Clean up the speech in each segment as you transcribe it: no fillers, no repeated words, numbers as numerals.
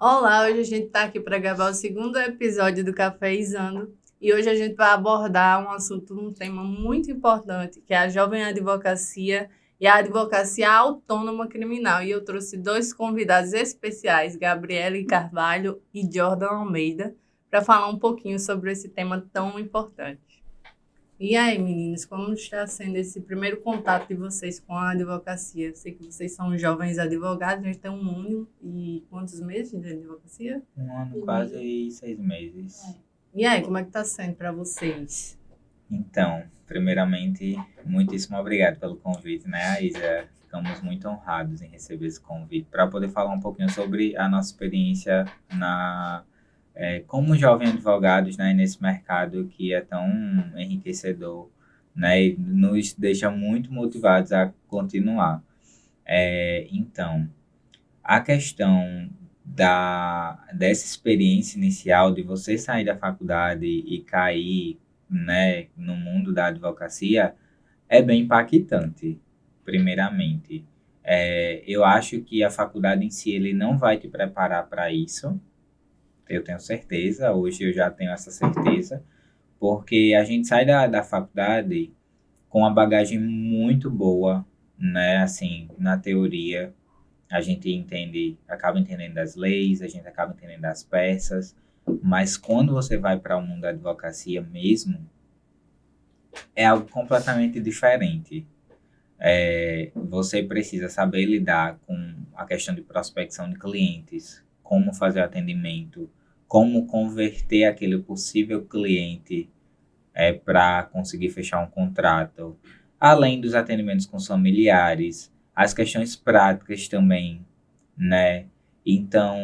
Olá, hoje a gente está aqui para gravar o segundo episódio do Caféizando e hoje a gente vai abordar um assunto, um tema muito importante, que é a jovem advocacia e a advocacia autônoma criminal. E eu trouxe dois convidados especiais, Gabriele Carvalho e Jordan Almeida, para falar um pouquinho sobre esse tema tão importante. E aí, meninas, como está sendo esse primeiro contato de vocês com a advocacia? Eu sei que vocês são jovens advogados, a gente tem um ano e quantos meses de advocacia? Um ano, quase 6 meses. E aí, como é que está sendo para vocês? Então, primeiramente, muitíssimo obrigado pelo convite, né, Isa? Ficamos muito honrados em receber esse convite para poder falar um pouquinho sobre a nossa experiência como jovem advogados, né, nesse mercado que é tão enriquecedor, né, e nos deixa muito motivados a continuar. Então, a questão dessa experiência inicial de você sair da faculdade e cair, né, no mundo da advocacia é bem impactante, primeiramente. Eu acho que a faculdade em si ele não vai te preparar para isso, eu tenho certeza, hoje eu já tenho essa certeza, porque a gente sai da faculdade com uma bagagem muito boa, né, assim, na teoria, a gente acaba entendendo das leis, a gente acaba entendendo das peças, mas quando você vai para o mundo da advocacia mesmo, é algo completamente diferente. Você precisa saber lidar com a questão de prospecção de clientes, como fazer o atendimento, como converter aquele possível cliente para conseguir fechar um contrato, além dos atendimentos com os familiares, as questões práticas também, né? Então,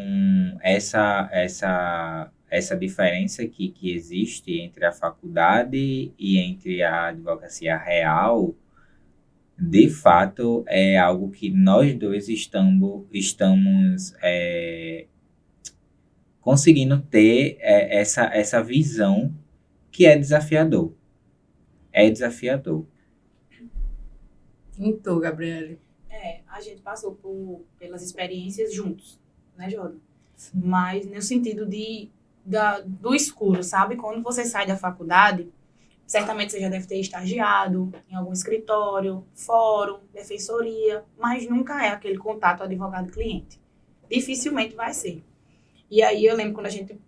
essa diferença que existe entre a faculdade e entre a advocacia real, de fato, é algo que nós dois estamos conseguindo ter essa visão que é desafiador. É desafiador. E tu, Gabriele? A gente passou pelas experiências juntos, né, Jordan? Mas no sentido do escuro, sabe? Quando você sai da faculdade, certamente você já deve ter estagiado em algum escritório, fórum, defensoria, mas nunca é aquele contato advogado-cliente. Dificilmente vai ser. E aí eu lembro quando a gente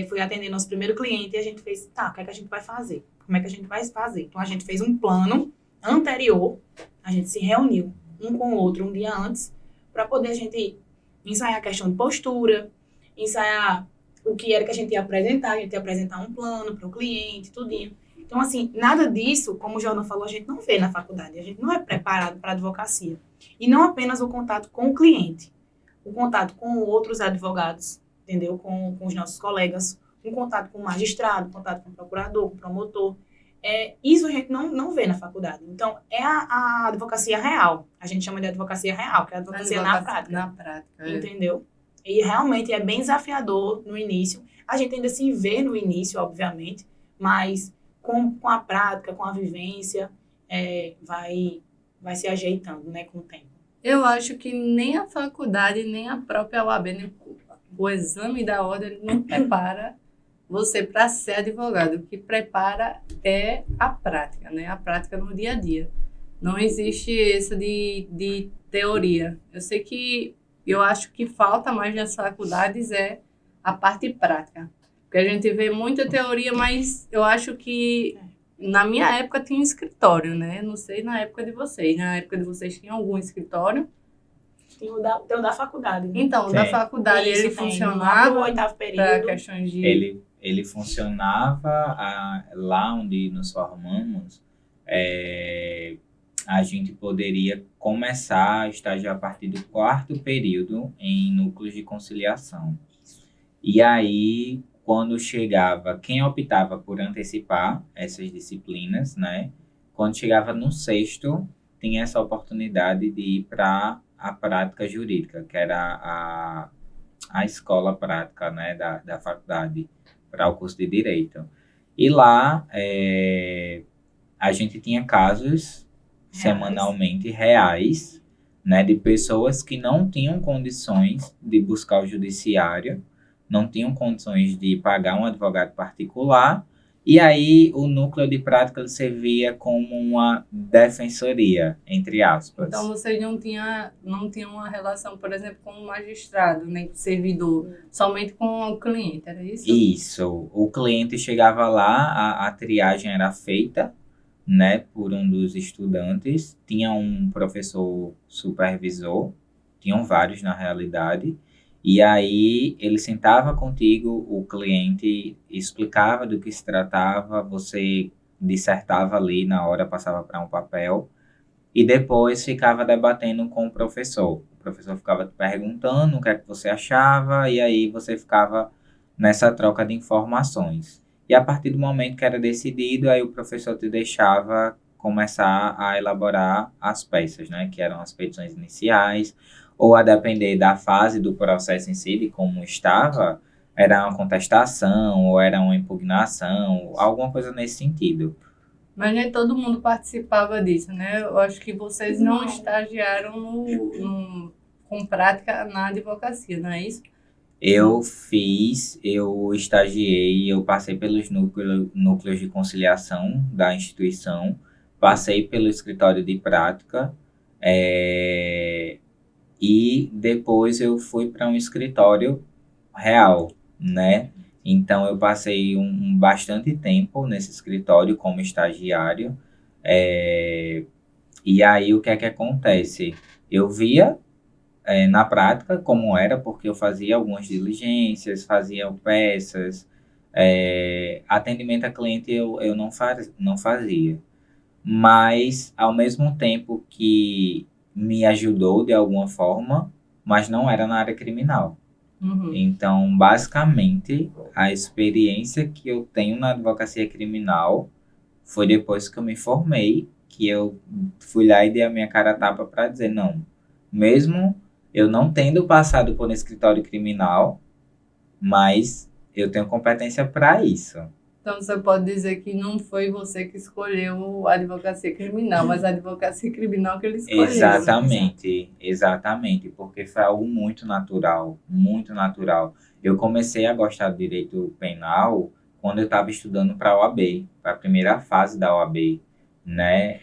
foi atender nosso primeiro cliente e a gente fez, tá, o que é que a gente vai fazer? Como é que a gente vai fazer? Então a gente fez um plano anterior, a gente se reuniu um com o outro um dia antes, para poder a gente ensaiar a questão de postura, ensaiar o que era que a gente ia apresentar, a gente ia apresentar um plano para o cliente, tudinho. Então, assim, nada disso, como o Jordan falou, a gente não vê na faculdade, a gente não é preparado para a advocacia. E não apenas o contato com o cliente, o contato com outros advogados, entendeu? Com os nossos colegas, um contato com o magistrado, contato com o procurador, com o promotor. Isso a gente não vê na faculdade. Então, é a advocacia real. A gente chama de advocacia real, que é a advocacia na prática. Na prática, entendeu? E realmente é bem desafiador no início. A gente ainda se vê no início, obviamente, mas com a prática, com a vivência, vai se ajeitando, né, com o tempo. Eu acho que nem a faculdade, nem a própria OAB, nem o exame da ordem não prepara você para ser advogado. O que prepara é a prática, né? A prática no dia a dia. Não existe isso de teoria. Eu acho que falta mais nas faculdades é a parte prática. Porque a gente vê muita teoria, mas eu acho que na minha época tinha um escritório, né? Não sei na época de vocês. Na época de vocês tinha algum escritório? Tem o da faculdade. Né? Então, da faculdade Isso, ele funcionava no 8º período. para questões de... Ele funcionava lá onde nos formamos, a gente poderia começar a estagiar a partir do 4º período em núcleos de conciliação. E aí, quando chegava, quem optava por antecipar essas disciplinas, né? Quando chegava no 6º, tinha essa oportunidade de ir para a prática jurídica, que era a escola prática, né, da faculdade, para o curso de Direito. E lá, a gente tinha casos semanalmente reais, né, de pessoas que não tinham condições de buscar o judiciário, não tinham condições de pagar um advogado particular, e aí o núcleo de prática ele servia como uma defensoria, entre aspas. Então, vocês não tinham uma relação, por exemplo, com o magistrado, nem com o servidor, somente com o cliente, era isso? Isso. O cliente chegava lá, a triagem era feita, né, por um dos estudantes, tinha um professor supervisor, tinham vários na realidade, e aí ele sentava contigo, o cliente explicava do que se tratava, você dissertava ali na hora, passava para um papel, e depois ficava debatendo com o professor. O professor ficava te perguntando o que é que você achava, e aí você ficava nessa troca de informações. E a partir do momento que era decidido, aí o professor te deixava começar a elaborar as peças, né? Que eram as petições iniciais, ou a depender da fase do processo em si, de como estava, era uma contestação, ou era uma impugnação, alguma coisa nesse sentido. Mas nem todo mundo participava disso, né? Eu acho que vocês não estagiaram com prática na advocacia, não é isso? Eu estagiei, eu passei pelos núcleos de conciliação da instituição, passei pelo escritório de prática, e depois eu fui para um escritório real, né? Então eu passei bastante tempo nesse escritório como estagiário, e aí o que é que acontece? Eu via na prática como era, porque eu fazia algumas diligências, fazia peças, atendimento a cliente eu não fazia. Mas, ao mesmo tempo que me ajudou de alguma forma, mas não era na área criminal. Uhum. Então, basicamente, a experiência que eu tenho na advocacia criminal foi depois que eu me formei, que eu fui lá e dei a minha cara a tapa para dizer, não, mesmo eu não tendo passado por um escritório criminal, mas eu tenho competência para isso. Então, você pode dizer que não foi você que escolheu a advocacia criminal, mas a advocacia criminal que ele escolheu. Exatamente, porque foi algo muito natural, muito natural. Eu comecei a gostar do direito penal quando eu estava estudando para a OAB, para a primeira fase da OAB, né?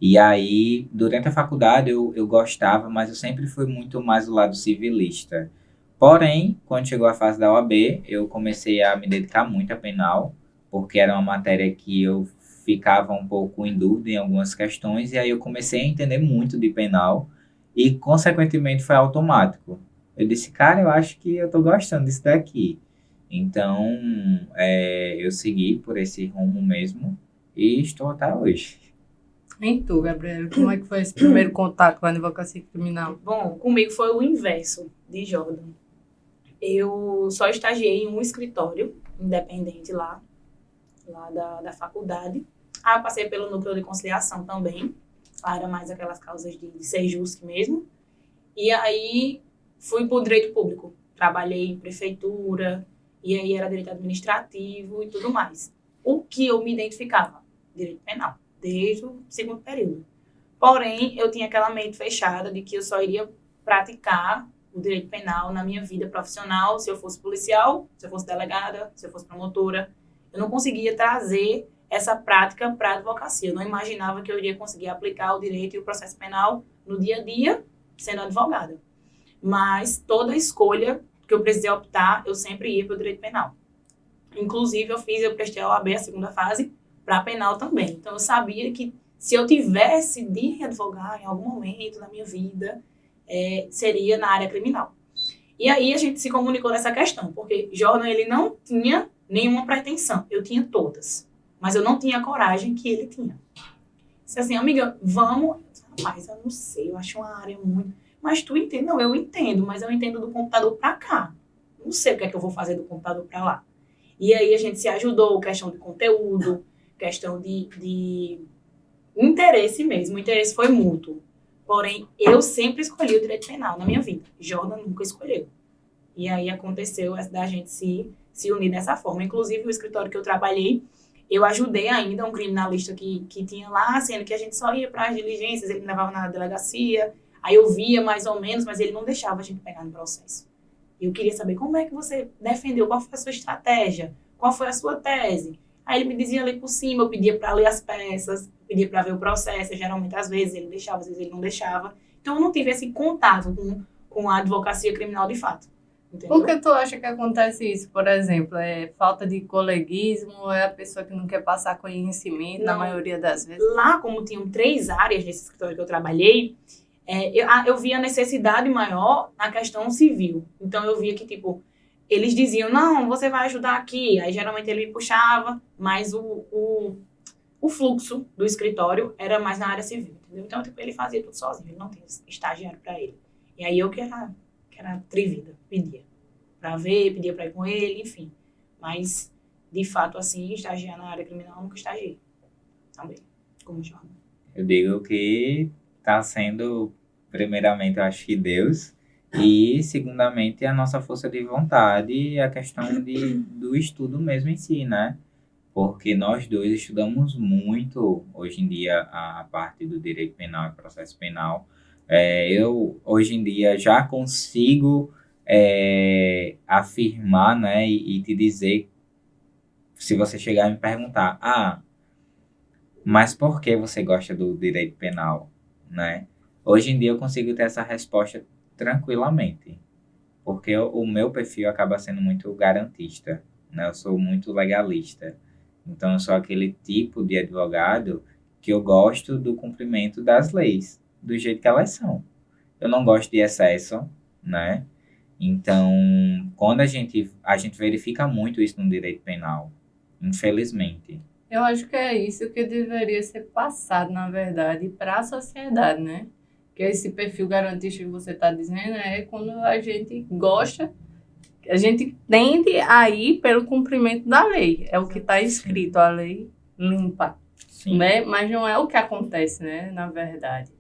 E aí, durante a faculdade, eu gostava, mas eu sempre fui muito mais do lado civilista. Porém, quando chegou a fase da OAB, eu comecei a me dedicar muito a penal, porque era uma matéria que eu ficava um pouco em dúvida em algumas questões, e aí eu comecei a entender muito de penal, e consequentemente foi automático. Eu disse, cara, eu acho que eu tô gostando disso daqui. Então, eu segui por esse rumo mesmo, e estou até hoje. E tu, Gabriela, como é que foi esse primeiro contato com a advocacia criminal? Bom, comigo foi o inverso de Jordan. Eu só estagiei em um escritório independente lá da faculdade. Eu passei pelo núcleo de conciliação também. Lá era mais aquelas causas de ser justo mesmo. E aí fui para o direito público. Trabalhei em prefeitura, e aí era direito administrativo e tudo mais. O que eu me identificava? Direito penal, desde o segundo período. Porém, eu tinha aquela mente fechada de que eu só iria praticar o direito penal na minha vida profissional se eu fosse policial, se eu fosse delegada, se eu fosse promotora. Eu não conseguia trazer essa prática para a advocacia. Eu não imaginava que eu iria conseguir aplicar o direito e o processo penal no dia a dia sendo advogada. Mas toda escolha que eu precisei optar, eu sempre ia para o direito penal. Inclusive, eu prestei a OAB, a segunda fase, para penal também. Então, eu sabia que se eu tivesse de advogar em algum momento da minha vida, seria na área criminal. E aí a gente se comunicou nessa questão, porque Jordan, ele não tinha nenhuma pretensão. Eu tinha todas, mas eu não tinha a coragem que ele tinha. Disse assim, amiga, vamos... Rapaz, eu não sei, eu acho uma área muito... Mas tu entende? Não, eu entendo, mas eu entendo do computador para cá. Não sei o que é que eu vou fazer do computador para lá. E aí a gente se ajudou, questão de conteúdo, questão de interesse mesmo. O interesse foi mútuo. Porém, eu sempre escolhi o direito penal na minha vida. Jordan nunca escolheu. E aí aconteceu da gente se unir dessa forma. Inclusive, o escritório que eu trabalhei, Eu ajudei ainda um criminalista que tinha lá, sendo que a gente só ia para as diligências, ele me levava na delegacia, aí eu via mais ou menos, mas ele não deixava a gente pegar no processo. Eu queria saber como é que você defendeu, qual foi a sua estratégia, qual foi a sua tese. Aí ele me dizia ali por cima, eu pedia para ler as peças, pedia para ver o processo, geralmente às vezes ele deixava, às vezes ele não deixava. Então eu não tive esse contato com a advocacia criminal de fato. Entendeu? Por que tu acha que acontece isso? Por exemplo, é falta de coleguismo ou é a pessoa que não quer passar conhecimento na maioria das vezes? Lá, como tinham 3 áreas nesse escritório que eu trabalhei, eu via a necessidade maior na questão civil. Então, eu via que, tipo, eles diziam, não, você vai ajudar aqui. Aí, geralmente, ele me puxava, mas o fluxo do escritório era mais na área civil, entendeu? Então, tipo, ele fazia tudo sozinho, ele não tinha estagiário para ele. E aí, eu que era atrevida, pedia para ver, pedia para ir com ele, enfim. Mas, de fato, assim, estagiar na área criminal, eu nunca estagiei. Também, como jornal. Eu digo que está sendo, primeiramente, eu acho que Deus, e, segundamente, a nossa força de vontade e a questão do estudo mesmo em si, né? Porque nós dois estudamos muito, hoje em dia, a parte do direito penal e processo penal. Eu, hoje em dia, já consigo afirmar, né, e te dizer, se você chegar e me perguntar, mas por que você gosta do direito penal, né? Hoje em dia eu consigo ter essa resposta tranquilamente, porque o meu perfil acaba sendo muito garantista, né? Eu sou muito legalista, então eu sou aquele tipo de advogado que eu gosto do cumprimento das leis, do jeito que elas são. Eu não gosto de excesso, né? Então, quando a gente verifica muito isso no direito penal, infelizmente. Eu acho que é isso que deveria ser passado, na verdade, para a sociedade, né? Que esse perfil garantista que você está dizendo é quando a gente gosta, a gente tende a ir pelo cumprimento da lei. É o que está escrito, a lei limpa. Sim. Né? Mas não é o que acontece, né? Na verdade.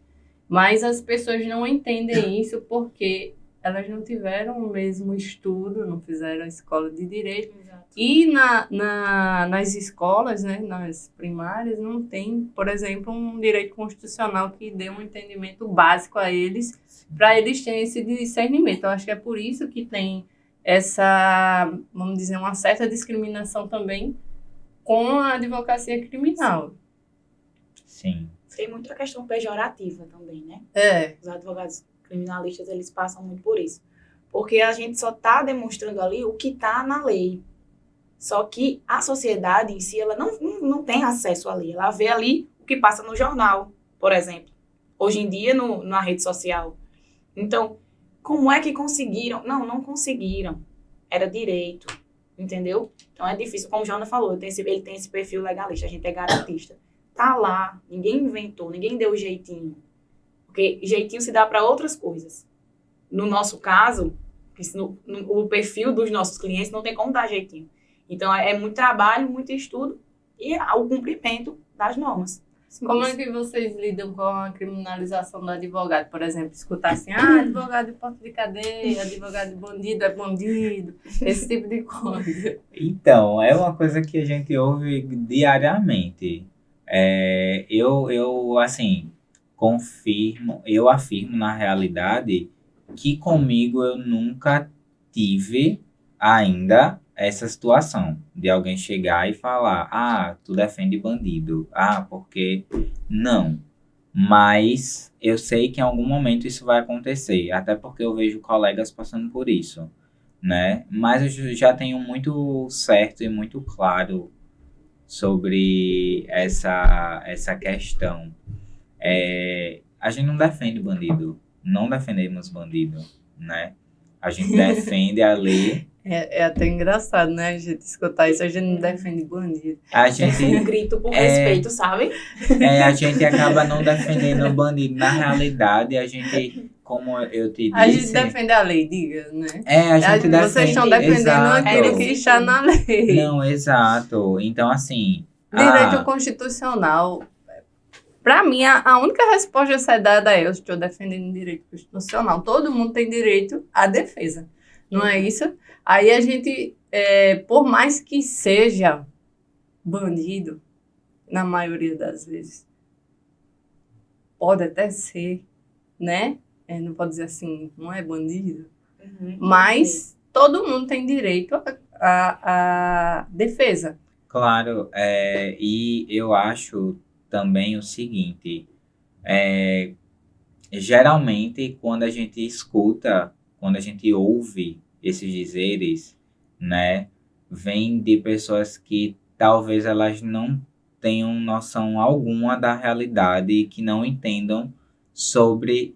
Mas as pessoas não entendem isso porque elas não tiveram o mesmo estudo, não fizeram a escola de direito. Exato. E nas escolas, né, nas primárias, não tem, por exemplo, um direito constitucional que dê um entendimento básico a eles, para eles terem esse discernimento. Eu acho que é por isso que tem essa, vamos dizer, uma certa discriminação também com a advocacia criminal. Sim. Tem muita questão pejorativa também, né? Os advogados criminalistas, eles passam muito por isso. Porque a gente só está demonstrando ali o que está na lei. Só que a sociedade em si, ela não tem acesso à lei. Ela vê ali o que passa no jornal, por exemplo. Hoje em dia, na rede social. Então, como é que conseguiram? Não conseguiram. Era direito, entendeu? Então, é difícil. Como o Jornal falou, ele tem esse perfil legalista, a gente é garantista. Tá lá, ninguém inventou, ninguém deu jeitinho. Porque jeitinho se dá para outras coisas. No nosso caso, o perfil dos nossos clientes não tem como dar jeitinho. Então, é muito trabalho, muito estudo e o cumprimento das normas. Como é que vocês lidam com a criminalização do advogado? Por exemplo, escutar assim, advogado de porta de cadeia, advogado de bandido é bandido, esse tipo de coisa. Então, é uma coisa que a gente ouve diariamente. Eu assim, afirmo na realidade que comigo eu nunca tive ainda essa situação de alguém chegar e falar, tu defende bandido, porque não. Mas eu sei que em algum momento isso vai acontecer, até porque eu vejo colegas passando por isso, né? Mas eu já tenho muito certo e muito claro sobre essa questão. A gente não defende bandido, não defendemos bandido, né? A gente defende a lei. É até engraçado, né? A gente escutar isso, a gente não defende bandido. A gente um grito por respeito, sabe? A gente acaba não defendendo o bandido. Na realidade, a gente, como eu te disse... A gente defende a lei, diga, né? A gente defende... Vocês estão defendendo aquilo que está na lei. Não, exato. Então, assim... Direito constitucional. Para mim, a única resposta a ser dada é: eu estou defendendo o direito constitucional. Todo mundo tem direito à defesa. Não é isso? Aí a gente, por mais que seja bandido, na maioria das vezes, pode até ser, né? Não pode dizer assim, não é bandido, mas todo mundo tem direito à defesa. Claro, e eu acho também o seguinte, geralmente quando a gente escuta, quando a gente ouve esses dizeres, né, vem de pessoas que talvez elas não tenham noção alguma da realidade e que não entendam sobre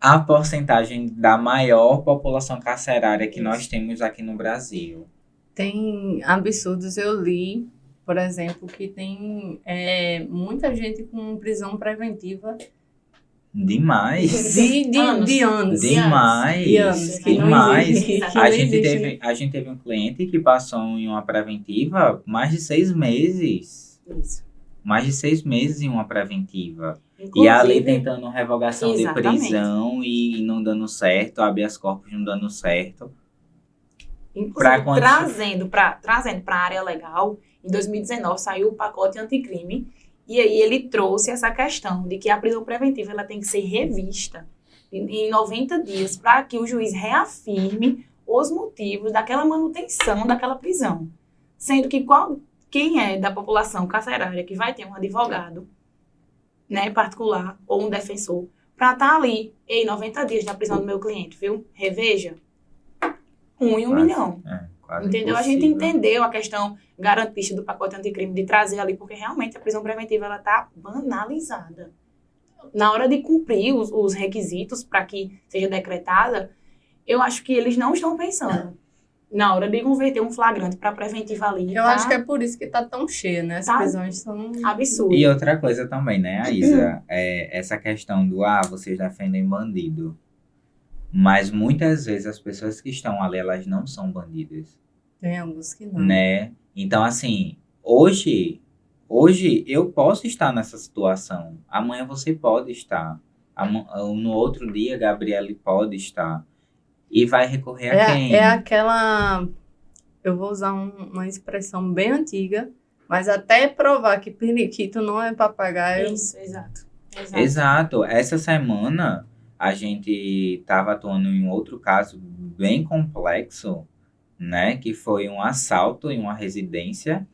a porcentagem da maior população carcerária que nós temos aqui no Brasil. Tem absurdos, eu li, por exemplo, que tem muita gente com prisão preventiva Demais. de anos. Demais. De anos, que não Demais. existe. Que A não gente existe. a gente teve um cliente que passou em uma preventiva mais de 6 meses. Isso. Mais de 6 meses em uma preventiva. Inclusive, E ali tentando revogação de Exatamente. prisão e não dando certo, habeas corpus não dando certo. Inclusive, Pra trazendo para a área legal, em 2019 saiu o pacote anticrime, e aí ele trouxe essa questão de que a prisão preventiva ela tem que ser revista em 90 dias para que o juiz reafirme os motivos daquela manutenção daquela prisão. Sendo que quem é da população carcerária que vai ter um advogado, né, particular ou um defensor, para estar ali, 90 dias da prisão do meu cliente, viu? Reveja. 1 em 1 milhão. Quase Entendeu? impossível. A gente entendeu a questão garantista do pacote anticrime, de trazer ali, porque realmente a prisão preventiva ela está banalizada. Na hora de cumprir os requisitos para que seja decretada, eu acho que eles não estão pensando. Na hora de converter um flagrante para preventiva ali, Eu acho que é por isso que tá tão cheia, né? As Tá prisões são... absurdo. E outra coisa também, né, Aísa? Essa questão do, vocês defendem bandido. Mas muitas vezes as pessoas que estão ali, elas não são bandidas, Tem alguns que não. né? Então, assim, hoje eu posso estar nessa situação. Amanhã você pode estar. No outro dia, Gabriele pode estar. E vai recorrer a quem? É aquela... Eu vou usar uma expressão bem antiga, mas até provar que periquito não é papagaio. Isso, exato. Exato. Essa semana a gente estava atuando em outro caso bem complexo, né? Que foi um assalto em uma residência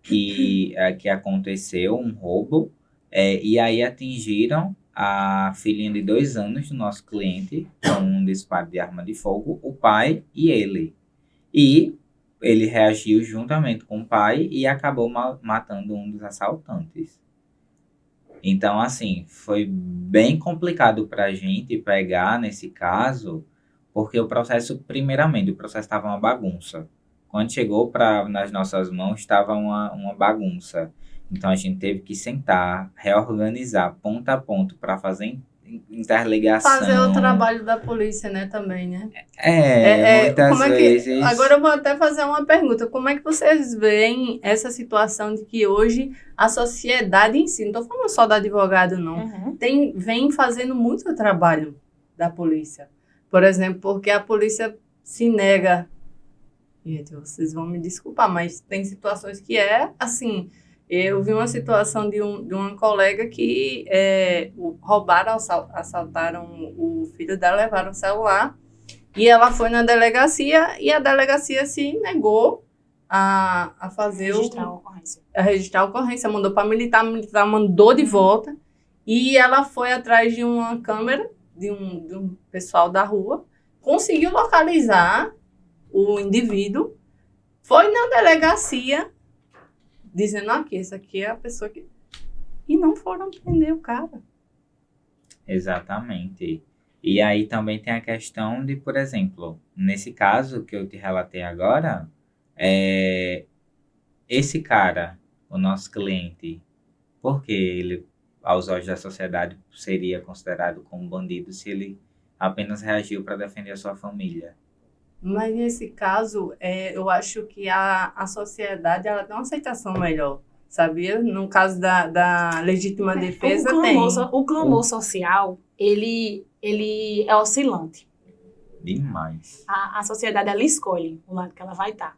que aconteceu, um roubo, e aí atingiram a filhinha de 2 anos do nosso cliente com um disparo de arma de fogo, o pai e ele. E ele reagiu juntamente com o pai e acabou matando um dos assaltantes. Então, assim, foi bem complicado para a gente pegar nesse caso, porque o processo estava uma bagunça. Quando chegou nas nossas mãos, estava uma bagunça. Então, a gente teve que sentar, reorganizar ponto a ponto para fazer interligação. Fazer o trabalho da polícia, né, também, né? Muitas como é que, vezes... Agora eu vou até fazer uma pergunta. Como é que vocês veem essa situação de que hoje a sociedade em si, não estou falando só do advogado, não, vem fazendo muito trabalho da polícia? Por exemplo, porque a polícia se nega... Gente, vocês vão me desculpar, mas tem situações que assim... Eu vi uma situação de uma colega que assaltaram o filho dela, levaram o celular, e ela foi na delegacia, e a delegacia se negou a fazer registrar a ocorrência, mandou para a militar mandou de volta, e ela foi atrás de uma câmera, de um pessoal da rua, conseguiu localizar o indivíduo, foi na delegacia, dizendo aqui, essa aqui é a pessoa que... E não foram prender o cara. Exatamente. E aí também tem a questão de, por exemplo, nesse caso que eu te relatei agora, esse cara, o nosso cliente, porque ele, aos olhos da sociedade, seria considerado como bandido se ele apenas reagiu para defender a sua família? Mas nesse caso, eu acho que a sociedade ela tem uma aceitação melhor, sabia? No caso da legítima defesa, O clamor social, ele é oscilante. Demais. A sociedade, ela escolhe o lado que ela vai estar.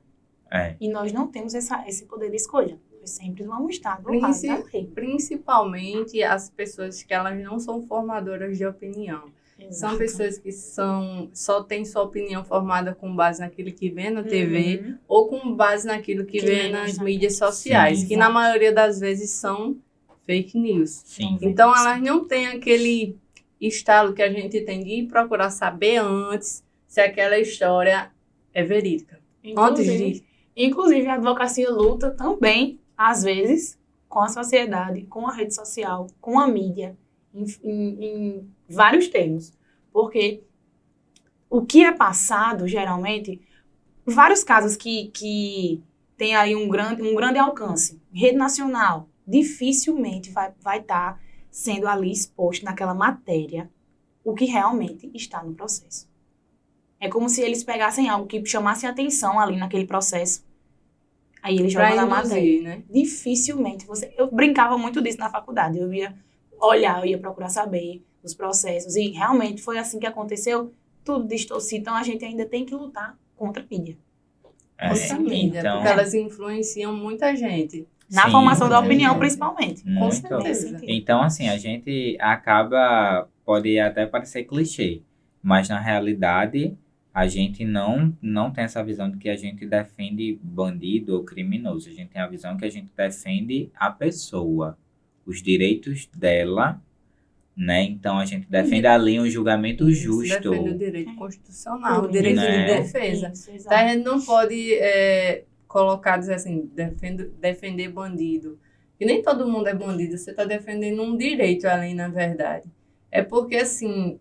E nós não temos esse poder de escolha. Nós sempre vamos estar do lado Princi- da lei. Principalmente as pessoas que elas não são formadoras de opinião. São Exato. pessoas que só têm sua opinião formada com base naquilo que vê na TV Uhum. ou com base naquilo que Que vê vê nas nas mídias mídias. sociais, Sim. que na Exato. maioria das vezes são fake news. Sim. Então elas não têm aquele estalo que a gente tem de procurar saber antes se aquela história é verídica. Antes de... Inclusive, a advocacia luta também, às vezes, com a sociedade, com a rede social, com a mídia, em vários termos. Porque o que é passado, geralmente, vários casos que tem aí um grande alcance, rede nacional, dificilmente vai estar sendo ali exposto naquela matéria o que realmente está no processo. É como se eles pegassem algo que chamasse atenção ali naquele processo. Aí eles jogam na Pra matéria. induzir, né? Dificilmente eu brincava muito disso na faculdade. Eu ia olhar, eu ia procurar saber os processos. E realmente foi assim que aconteceu. Tudo distorcido. Então a gente ainda tem que lutar contra a mídia. Contra a mídia, então, porque elas influenciam muita gente. Na Sim, formação da muita opinião, gente. principalmente. Com muito. certeza. Então, assim, a gente acaba, pode até parecer clichê, mas na realidade a gente não tem essa visão de que a gente defende bandido ou criminoso. A gente tem a visão que a gente defende a pessoa, os direitos dela, né? Então a gente defende ali um julgamento Isso, justo. defende o direito constitucional, o Tudo. direito Né? de defesa. Isso, Então, exato. a gente não pode colocar, dizer assim, defender bandido. E nem todo mundo é bandido, você está defendendo um direito ali, na verdade. É porque, assim,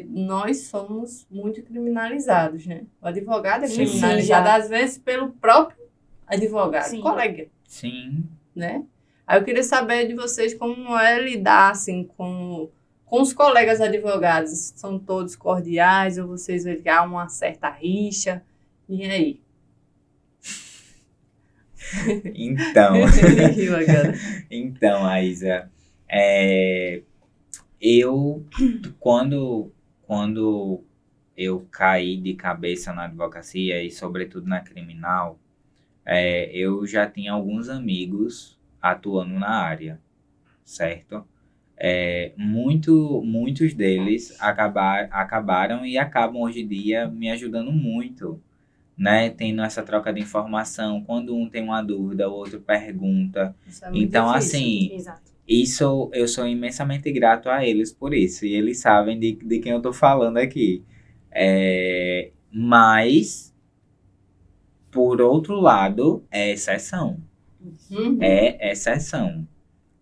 nós somos muito criminalizados, né? O advogado é Sim. criminalizado, Sim, já. às vezes, pelo próprio advogado, Sim. colega, Sim. né? Aí eu queria saber de vocês como é lidar, assim, com os colegas advogados. São todos cordiais ou vocês veem que há uma certa rixa? E aí? Então, Ele riu agora. então, Aisa, eu, quando eu caí de cabeça na advocacia e, sobretudo, na criminal, eu já tinha alguns amigos atuando na área, certo? Muitos deles acabaram e acabam hoje em dia me ajudando muito, né? Tendo essa troca de informação. Quando um tem uma dúvida, o outro pergunta. Isso é muito Então, difícil. assim, Exato. isso eu sou imensamente grato a eles por isso. E eles sabem de quem eu tô falando aqui. Mas, por outro lado, é exceção. Uhum. É exceção,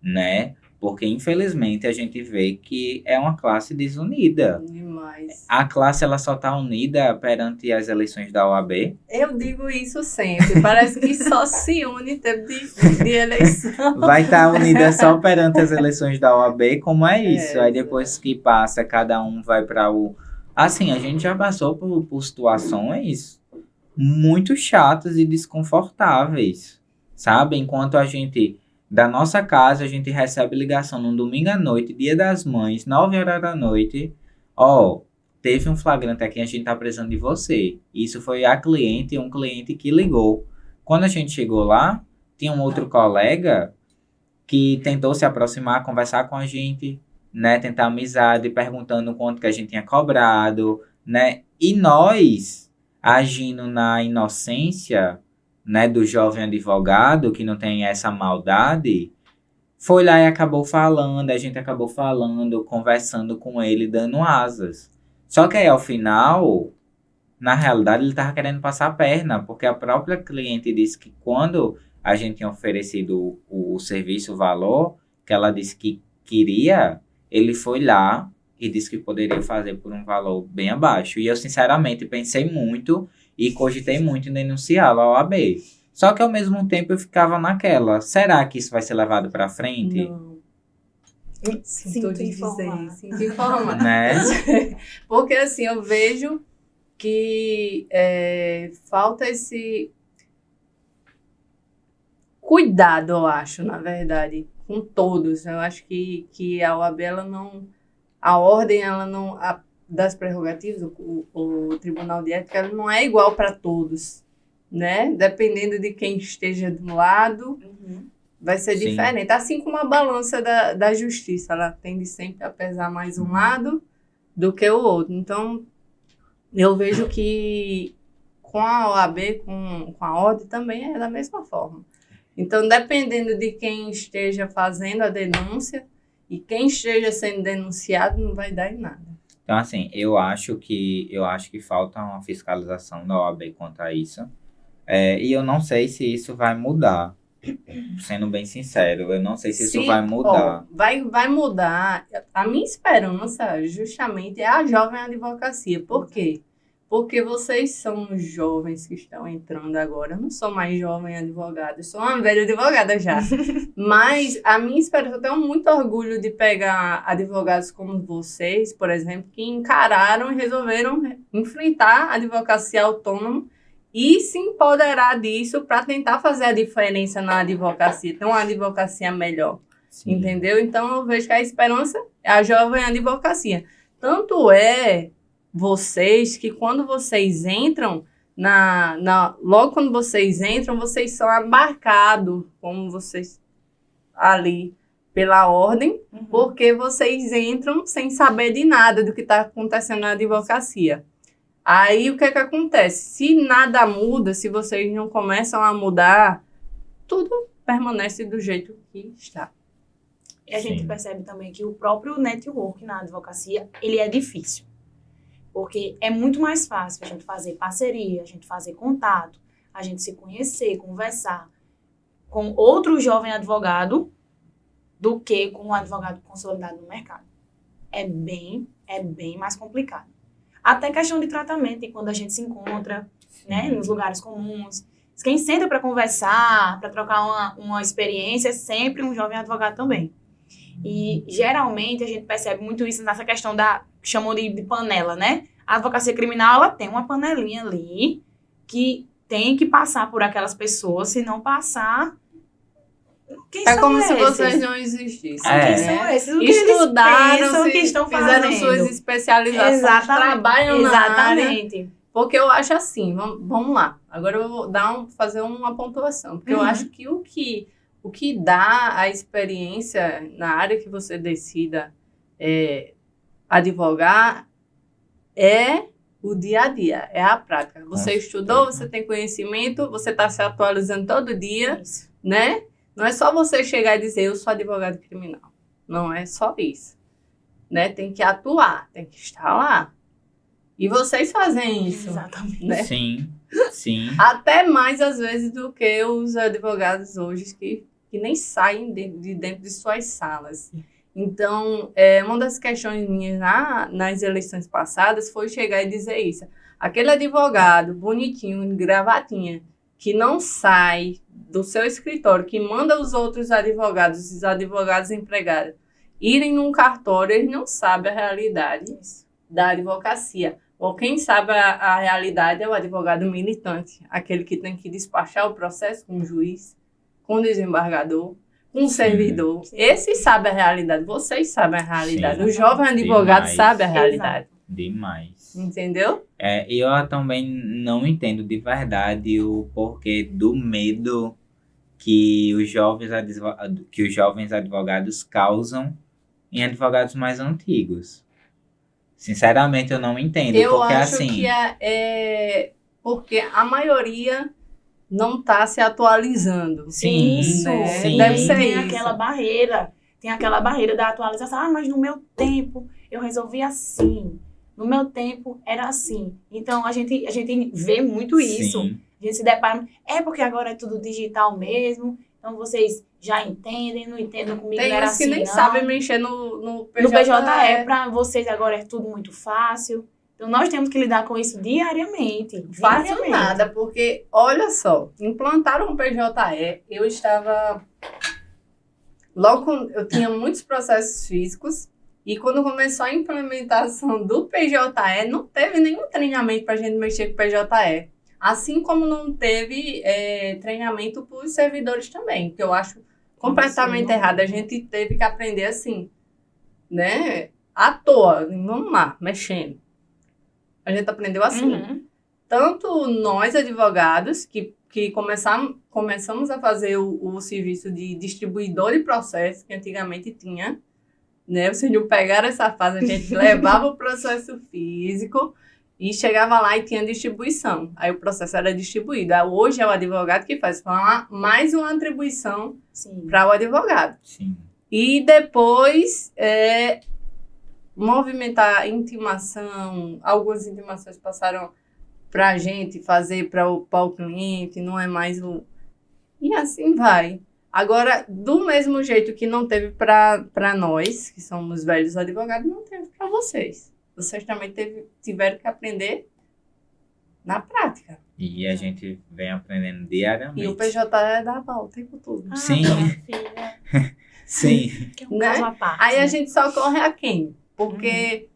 né? Porque, infelizmente, a gente vê que é uma classe desunida. Demais. A classe, ela só tá unida perante as eleições da OAB. Eu digo isso sempre. Parece que só se une em tempo de eleição. Vai estar unida só perante as eleições da OAB, como é isso. Aí exato. depois que passa, cada um vai para o... Assim, a gente já passou por situações muito chatas e desconfortáveis, sabe? Enquanto a gente, da nossa casa, a gente recebe ligação num domingo à noite, Dia das Mães, 9 horas da noite. Ó, teve um flagrante aqui, a gente tá precisando de você. Isso foi um cliente que ligou. Quando a gente chegou lá, tinha um outro colega que tentou se aproximar, conversar com a gente, né, tentar amizade, perguntando quanto que a gente tinha cobrado, né, e nós, agindo na inocência, né, do jovem advogado, que não tem essa maldade, foi lá e acabou falando, a gente acabou falando, conversando com ele, dando asas. Só que aí, ao final, na realidade, ele estava querendo passar a perna, porque a própria cliente disse que quando a gente tinha oferecido o serviço, o valor, que ela disse que queria, ele foi lá e disse que poderia fazer por um valor bem abaixo. E eu, sinceramente, pensei muito e cogitei muito em denunciá-lo ao OAB. Só que, ao mesmo tempo, eu ficava naquela, será que isso vai ser levado para frente? Não. Sinto de informar. dizer, sinto informar. Né? Porque assim, eu vejo que falta esse cuidado, eu acho, na verdade, com todos. Eu acho que a OAB, ela não... A ordem, ela não... das prerrogativas, o Tribunal de Ética, ela não é igual para todos, né? Dependendo de quem esteja do lado, Uhum. vai ser Sim. diferente. Assim como a balança da justiça, ela tende sempre a pesar mais um lado do que o outro. Então, eu vejo que com a OAB, com a ordem, também é da mesma forma. Então, dependendo de quem esteja fazendo a denúncia e quem esteja sendo denunciado, não vai dar em nada. Então, assim, eu acho que falta uma fiscalização da OAB quanto a isso. E eu não sei se isso vai mudar. Sendo bem sincero, eu não sei se isso vai mudar. Vai mudar. A minha esperança, justamente, é a jovem advocacia. Por quê? Porque vocês são os jovens que estão entrando agora. Eu não sou mais jovem advogada, eu sou uma velha advogada já. Mas a minha esperança, eu tenho muito orgulho de pegar advogados como vocês, por exemplo, que encararam e resolveram enfrentar a advocacia autônoma e se empoderar disso para tentar fazer a diferença na advocacia, ter uma advocacia melhor. Sim. Entendeu? Então, eu vejo que a esperança é a jovem advocacia. Tanto é vocês que quando vocês entram, logo quando vocês entram, vocês são abarcados, como vocês ali, pela ordem, porque vocês entram sem saber de nada do que está acontecendo na advocacia. Aí, o que acontece? Se nada muda, se vocês não começam a mudar, tudo permanece do jeito que está. E a gente Sim. percebe também que o próprio network na advocacia, ele é difícil. Porque é muito mais fácil a gente fazer parceria, a gente fazer contato, a gente se conhecer, conversar com outro jovem advogado do que com um advogado consolidado no mercado. É bem mais complicado. Até questão de tratamento, e quando a gente se encontra, né, nos lugares comuns. Quem senta para conversar, para trocar uma experiência, é sempre um jovem advogado também. E, geralmente, a gente percebe muito isso nessa questão chamam de panela, né? A advocacia criminal, ela tem uma panelinha ali que tem que passar por aquelas pessoas, se não passar... Quem É são como esses? se vocês não existissem. É. Quem Né? são esses? O que Estudaram, eles pensam, o que estão fizeram fazendo? suas especializações, trabalham na área. Exatamente. Porque eu acho assim, vamos lá. Agora eu vou fazer uma pontuação. Porque eu acho que o que dá a experiência na área que você decida advogar é o dia a dia, é a prática. Você estudou, você tem conhecimento, você está se atualizando todo dia, Isso. né? Não é só você chegar e dizer, eu sou advogado criminal. Não é só isso. Né? Tem que atuar, tem que estar lá. E vocês fazem isso. Exatamente. Né? Sim, sim. Até mais, às vezes, do que os advogados hoje que nem saem de dentro de suas salas. Então, uma das questões minhas nas eleições passadas foi chegar e dizer isso. Aquele advogado bonitinho, de gravatinha, que não sai do seu escritório, que manda os outros advogados, os advogados empregados, irem num cartório, eles não sabem a realidade da advocacia. Ou quem sabe a realidade é o advogado militante, aquele que tem que despachar o processo com o juiz, com o desembargador, com o servidor. Sim. Esse sabe a realidade, vocês sabem a realidade. Sim. O jovem advogado Demais. sabe a realidade. Demais. Entendeu? Eu também não entendo de verdade o porquê do medo que os jovens advogados causam em advogados mais antigos. Sinceramente, eu não entendo. Eu porque acho assim, que porque a maioria não está se atualizando. Sim, né? sim. Deve ser tem isso. aquela barreira. Tem aquela barreira da atualização. Ah, mas no meu tempo eu resolvi assim. No meu tempo era assim. Então a gente vê muito isso. sim, A gente se depara. É porque agora é tudo digital mesmo. Então vocês já entendem, não entendem comigo. Tem não era uns que assim, nem não. sabem mexer no PJE. No PJE, para vocês agora é tudo muito fácil. Então nós temos que lidar com isso diariamente. Fácil diariamente. nada, porque, olha só, implantaram o PJE, eu estava... Logo, eu tinha muitos processos físicos, e quando começou a implementação do PJE, não teve nenhum treinamento para a gente mexer com o PJE. Assim como não teve treinamento para os servidores também, que eu acho completamente errado. A gente teve que aprender assim, né? À toa, vamos lá, mexendo. A gente aprendeu assim. Uhum. Tanto nós, advogados, que que começamos a fazer o serviço de distribuidor de processo, que antigamente tinha, né? Vocês não pegaram essa fase, a gente levava o processo físico e chegava lá e tinha distribuição. Aí o processo era distribuído. Aí hoje é o advogado que faz mais uma atribuição para o advogado. Sim. E depois, movimentar intimação, algumas intimações passaram para a gente fazer para o cliente, não é mais o... E assim vai. Agora, do mesmo jeito que não teve para nós, que somos velhos advogados, não teve para vocês. Vocês também tiveram que aprender na prática. E a gente vem aprendendo diariamente. E o PJ dá a volta o tempo todo. Sim. Filha. Sim. Que é um caso à parte. Aí a gente socorre a quem? Porque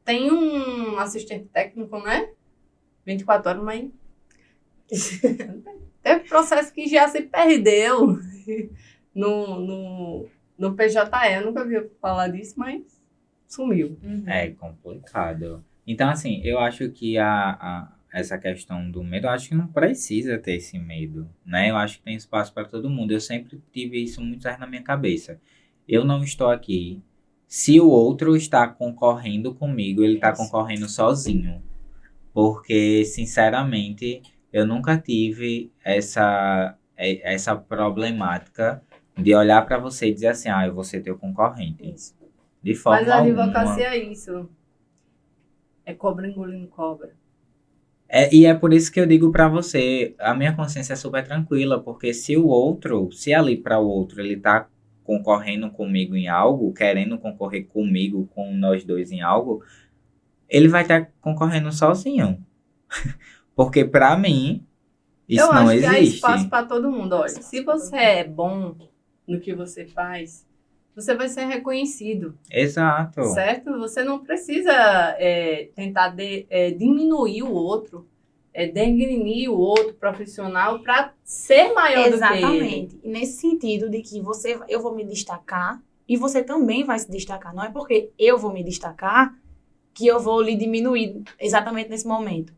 tem um assistente técnico, né? 24 horas, mas teve processo que já se perdeu no PJE. Eu nunca vi falar disso, mas sumiu. É complicado. Então, assim, eu acho que essa questão do medo, eu acho que não precisa ter esse medo, né? Eu acho que tem espaço para todo mundo. Eu sempre tive isso muito certo na minha cabeça. Eu não estou aqui. Se o outro está concorrendo comigo, ele está concorrendo sozinho. Porque, sinceramente, eu nunca tive essa problemática de olhar para você e dizer assim, eu vou ser teu concorrente. Isso. De forma Mas a alguma. advocacia é isso. É cobra engolindo cobra. E é por isso que eu digo para você, a minha consciência é super tranquila, porque se ali para o outro, ele tá concorrendo comigo em algo, querendo concorrer comigo, com nós dois em algo, ele vai estar concorrendo sozinho. Porque para mim, isso não existe. Eu acho que há espaço para todo mundo. Olha, se você é bom no que você faz, você vai ser reconhecido. Exato. Certo? Você não precisa tentar diminuir o outro, degrinir o outro profissional para ser maior do que ele. Exatamente. E nesse sentido de que eu vou me destacar e você também vai se destacar. Não é porque eu vou me destacar que eu vou lhe diminuir exatamente nesse momento.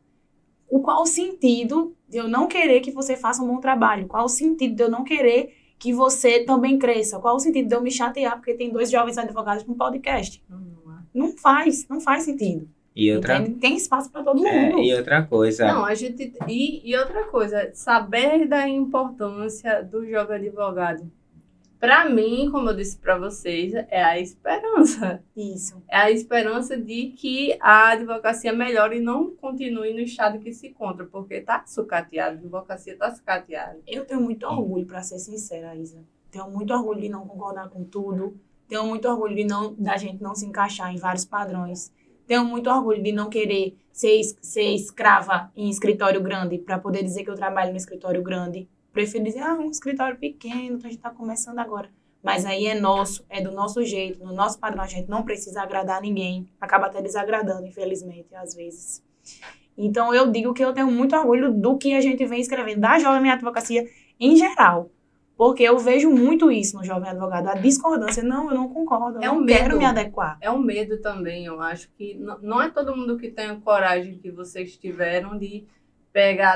Qual o sentido de eu não querer que você faça um bom trabalho? Qual o sentido de eu não querer que você também cresça? Qual o sentido de eu me chatear porque tem 2 jovens advogados no podcast? Não faz sentido. E outra... Tem espaço para todo mundo. E outra coisa... Não, e outra coisa, saber da importância do jovem advogado. Para mim, como eu disse para vocês, é a esperança. Isso. É a esperança de que a advocacia melhore e não continue no estado que se encontra, porque está sucateada, a advocacia está sucateada. Eu tenho muito orgulho, para ser sincera, Isa. Tenho muito orgulho de não concordar com tudo. Tenho muito orgulho da gente não se encaixar em vários padrões. Tenho muito orgulho de não querer ser escrava em escritório grande para poder dizer que eu trabalho no escritório grande. Prefiro dizer, um escritório pequeno, que a gente está começando agora. Mas aí é nosso, é do nosso jeito, no nosso padrão. A gente não precisa agradar ninguém. Acaba até desagradando, infelizmente, às vezes. Então, eu digo que eu tenho muito orgulho do que a gente vem escrevendo, da Jovem Advocacia em geral. Porque eu vejo muito isso no Jovem Advogado, a discordância. Não, eu não concordo, eu não quero me adequar. É um medo também, eu acho que não é todo mundo que tem a coragem que vocês tiveram de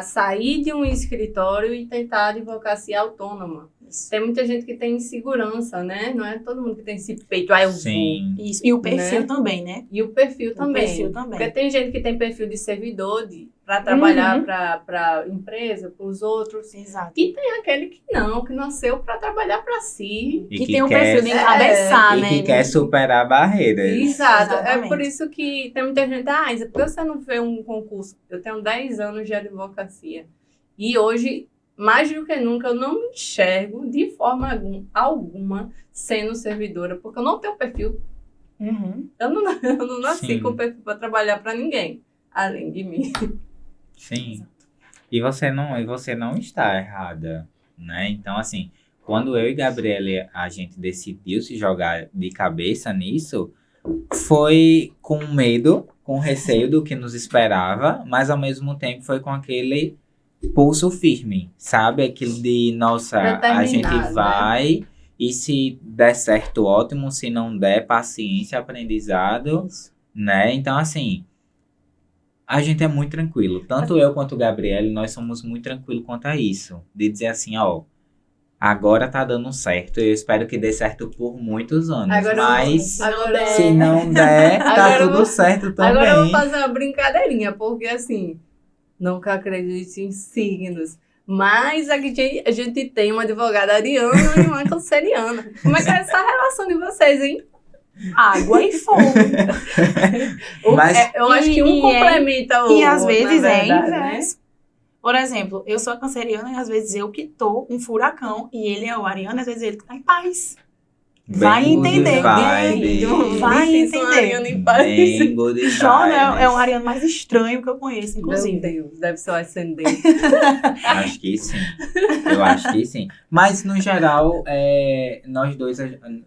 sair de um escritório e tentar a advocacia autônoma. Isso. Tem muita gente que tem insegurança, né? Não é todo mundo que tem esse peito, eu Sim. vou. Isso. E o perfil também, né? E o perfil também. Porque tem gente que tem perfil de servidor, para trabalhar para empresa, para os outros. Exato. E tem aquele que nasceu para trabalhar para si. Que tem o perfil de encabeçar, né? E que quer superar barreiras. Exato. Exatamente. É por isso que tem muita gente, Isa, por que você não vê um concurso? Eu tenho 10 anos de advocacia. E hoje, mais do que nunca, eu não me enxergo de forma alguma sendo servidora, porque eu não tenho perfil. Eu não nasci com perfil para trabalhar para ninguém, além de mim. Sim. E você não está errada, né? Então, assim, quando eu e Gabriela, a gente decidiu se jogar de cabeça nisso, foi com medo, com receio do que nos esperava, mas ao mesmo tempo foi com aquele pulso firme, sabe? Aquilo de, nossa, a gente vai, né? E se der certo, ótimo, se não der, paciência, aprendizado, né? Então, assim, A gente é muito tranquilo. Tanto eu quanto o Gabriel, nós somos muito tranquilos quanto a isso. De dizer assim, ó, agora tá dando certo. Eu espero que dê certo por muitos anos. Agora Mas agora, se não der, tá Agora eu tudo vou- certo agora eu vou também. fazer uma brincadeirinha, porque assim, nunca acredito em signos. Mas a gente tem uma advogada ariana e uma canceriana. Como é que é essa relação de vocês, hein? Água e fogo. Mas- Eu acho que um E complementa o E às outro, vezes na é verdade, né? inverso. Por exemplo, eu sou a canceriana e às vezes eu que tô um furacão e ele é o ariano, às vezes ele que tá em paz. Vai Bem good entender. vibe. Vai Difícil um entender. ariano em paz. Bem good Jona é o vibes. ariano mais estranho que eu conheço, Meu inclusive. Deus, deve ser o ascendente. Acho que sim. Eu acho que sim. Mas, no geral, nós dois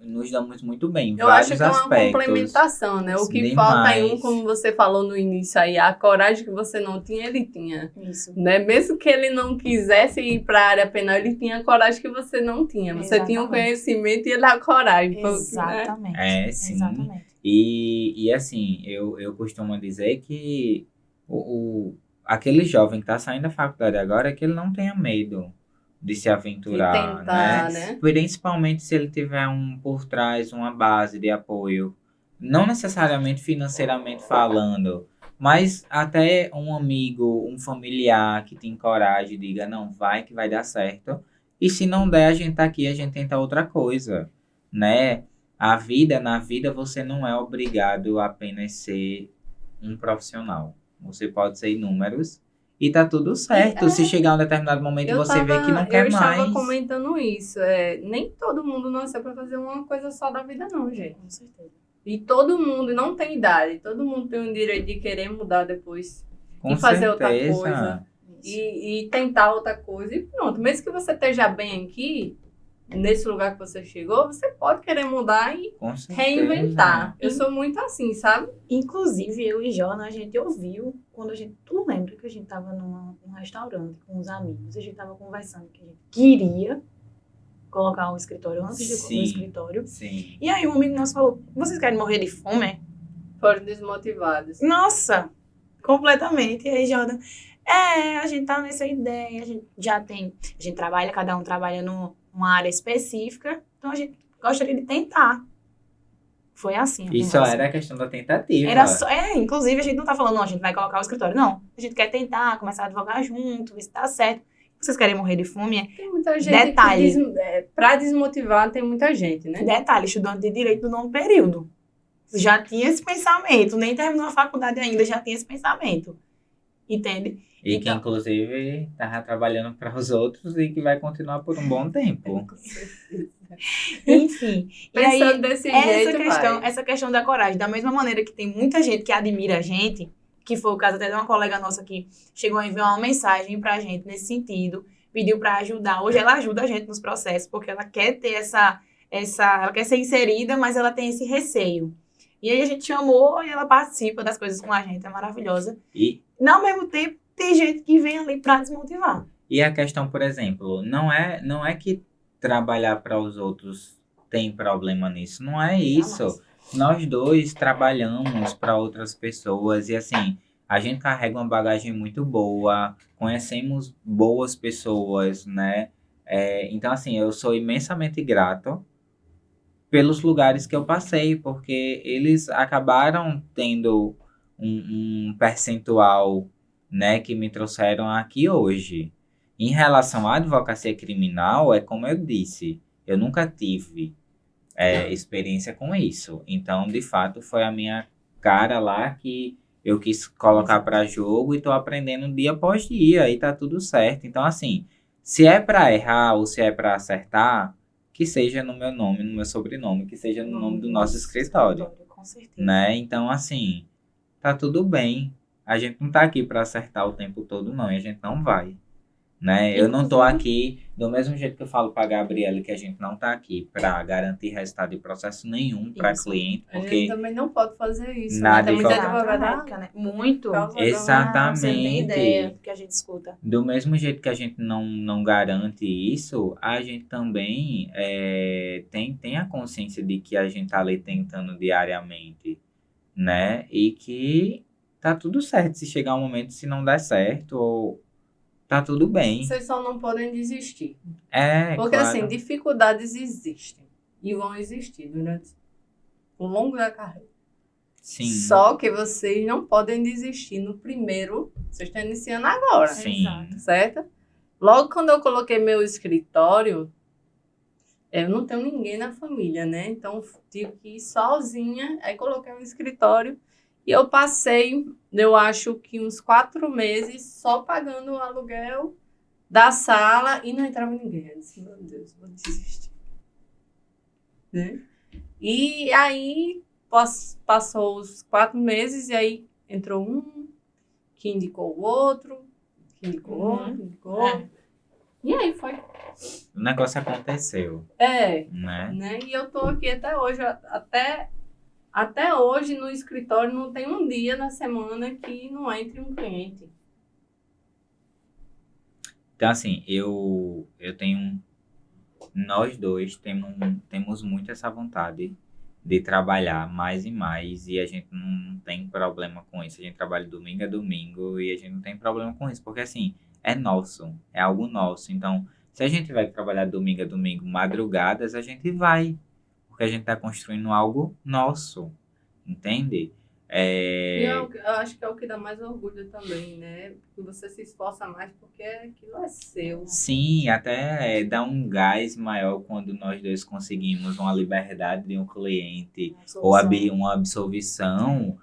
nos damos muito bem. Em Eu acho vários que é uma aspectos. complementação, né? O que Demais. falta em um, como você falou no início aí, a coragem que você não tinha, ele tinha. Isso. Né? Mesmo que ele não quisesse ir para a área penal, ele tinha a coragem que você não tinha. Você tinha o Exatamente. conhecimento e ele a coragem. Né? Exatamente. É, sim. Exatamente. E assim, eu costumo dizer que aquele jovem que tá saindo da faculdade agora, que ele não tenha medo de se aventurar, De tentar, né? né? Principalmente se ele tiver por trás uma base de apoio. Não necessariamente financeiramente falando, mas até um amigo, um familiar que tem coragem e diga, não, vai que vai dar certo. E se não der, a gente tá aqui, a gente tenta outra coisa, né? Na vida você não é obrigado a apenas ser um profissional. Você pode ser inúmeros e tá tudo certo. Se chegar um determinado momento e você vê que não quer eu estava mais. comentando isso. Nem todo mundo nasceu para fazer uma coisa só da vida, não, gente. Com certeza. E todo mundo não tem idade. Todo mundo tem o direito de querer mudar depois. Com e fazer outra certeza. coisa. Isso. E tentar outra coisa. E pronto. Mesmo que você esteja bem aqui, nesse lugar que você chegou, você pode querer mudar e Com certeza. reinventar. Eu sou muito assim, sabe? Inclusive, eu e Jona, a gente ouviu quando a gente. Tu lembra que a gente tava num restaurante com uns amigos, a gente tava conversando que a gente queria colocar um escritório antes de Sim. um escritório. Sim. E aí um amigo nosso falou: vocês querem morrer de fome? Foram desmotivados. Nossa! Completamente. E aí, Jordan, a gente tá nessa ideia, a gente já tem. A gente trabalha, cada um trabalha numa área específica, então a gente gostaria de tentar. Foi assim. E só era a questão da tentativa. Era só, inclusive a gente não tá falando, não, a gente vai colocar o escritório. Não, a gente quer tentar, começar a advogar junto, ver se tá certo. Vocês querem morrer de fome? Tem muita gente Detalhe. Pra desmotivar, tem muita gente, né? Detalhe, estudante de direito do nono período. Já tinha esse pensamento, nem terminou a faculdade ainda, já tinha esse pensamento. Entende? E que, Então- inclusive, tava trabalhando para os outros e que vai continuar por um bom tempo. Enfim. E aí, Pensando desse jeito, vai. essa questão da coragem, da mesma maneira que tem muita gente que admira a gente, que foi o caso até de uma colega nossa que chegou a enviar uma mensagem pra gente nesse sentido, pediu pra ajudar. Hoje ela ajuda a gente nos processos, porque ela quer ter ela quer ser inserida, mas ela tem esse receio. E aí a gente chamou e ela participa das coisas com a gente, é maravilhosa. E Ao mesmo tempo, tem gente que vem ali pra desmotivar. E a questão, por exemplo, não é que trabalhar para os outros tem problema nisso. Não é isso. Nós dois trabalhamos para outras pessoas e assim, a gente carrega uma bagagem muito boa, conhecemos boas pessoas, né? Então, assim, eu sou imensamente grato pelos lugares que eu passei, porque eles acabaram tendo um percentual, né, que me trouxeram aqui hoje. Em relação à advocacia criminal, é como eu disse, eu nunca tive experiência com isso. Então, de fato, foi a minha cara lá que eu quis colocar para jogo e tô aprendendo dia após dia e tá tudo certo. Então, assim, se é para errar ou se é para acertar, que seja no meu nome, no meu sobrenome, que seja no nome do nosso escritório, Com certeza. né? Então, assim, tá tudo bem. A gente não tá aqui para acertar o tempo todo, não, e a gente não vai. Né? Eu não tô aqui, do mesmo jeito que eu falo pra Gabriela, que a gente não tá aqui pra garantir resultado de processo nenhum pra Isso. cliente, A gente porque também não pode fazer isso. Na Né? Tem muita advogada- advogada. Né? Muito. Exatamente. Você tem ideia do que a gente escuta. do mesmo jeito que a gente não garante isso, a gente também tem a consciência de que a gente tá ali tentando diariamente, né? E que tá tudo certo. Se chegar um momento, se não der certo, ou tá tudo bem. Vocês só não podem desistir. É, Porque, claro. assim, dificuldades existem. E vão existir durante o longo da carreira. Sim. Só que vocês não podem desistir no primeiro. Vocês estão iniciando agora. Sim. Exato. Certo? Logo quando eu coloquei meu escritório, eu não tenho ninguém na família, né? Então, tive que ir sozinha. Aí, coloquei um escritório. E eu passei, eu acho que uns 4 meses só pagando o aluguel da sala e não entrava ninguém. Eu disse, meu Deus, vou desistir. Né? E aí, passou os 4 meses e aí entrou um, que indicou o outro, que indicou outro, que indicou outro. E aí foi. O negócio aconteceu, Né? né? E eu tô aqui até hoje, até hoje no escritório não tem um dia na semana que não entre um cliente. Então, assim, eu tenho... Nós dois temos muito essa vontade de trabalhar mais e mais, e a gente não tem problema com isso. A gente trabalha domingo a domingo e a gente não tem problema com isso, porque assim, é nosso, é algo nosso. Então, se a gente vai trabalhar domingo a domingo, madrugadas, a gente vai, porque a gente está construindo algo nosso, entende? E eu acho que é o que dá mais orgulho também, né? Que você se esforça mais porque aquilo é seu. Sim, até dá um gás maior quando nós dois conseguimos uma liberdade de um cliente ou uma absolvição.